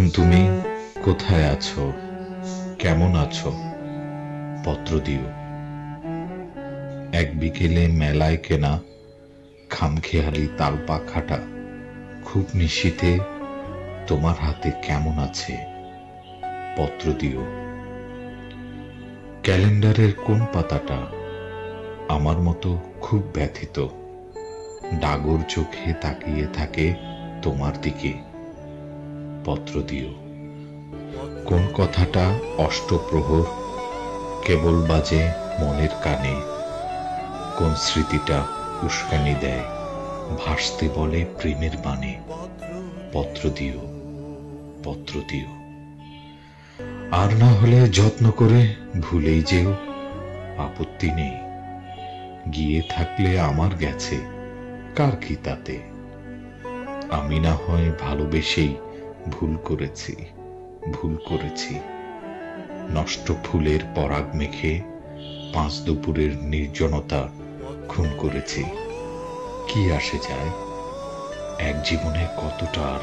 এখন তুমি কোথায় আছো, কেমন আছো? পত্র দিও। এক বিকেলে মেলায় কেনা খামখেয়ালি তালপাখাটা খুব নিশীথে তোমার হাতে কেমন আছে? পত্র দিও। ক্যালেন্ডারের কোন পাতাটা আমার মতো খুব ব্যথিত, ডাগর চোখে তাকিয়ে থাকে তোমার দিকে? পত্র দিও। কোন কথাটা অষ্টপ্রহর কেবল বাজে মনের কানে, কোন স্মৃতিটা উস্কানি দেয় ভাসতে বলে প্রেমের বাণে? পত্র দিও, পত্র দিও। আর না হলে যত্ন করে ভুলেই যেও, আপত্তি নেই। গিয়ে থাকলে আমার গেছে, কার কি তাতে? আমি না হয় ভালোবেসেই ভুল করেছি, ভুল করেছি। নষ্ট ফুলের পরাগ মেখে পাঁচ দুপুরের নির্জনতা খুন করেছি। কি আসে যায়? এক জীবনে কতটা আর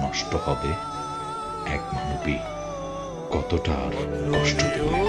নষ্ট হবে, এক মানবী কতটা আর কষ্ট দেবে।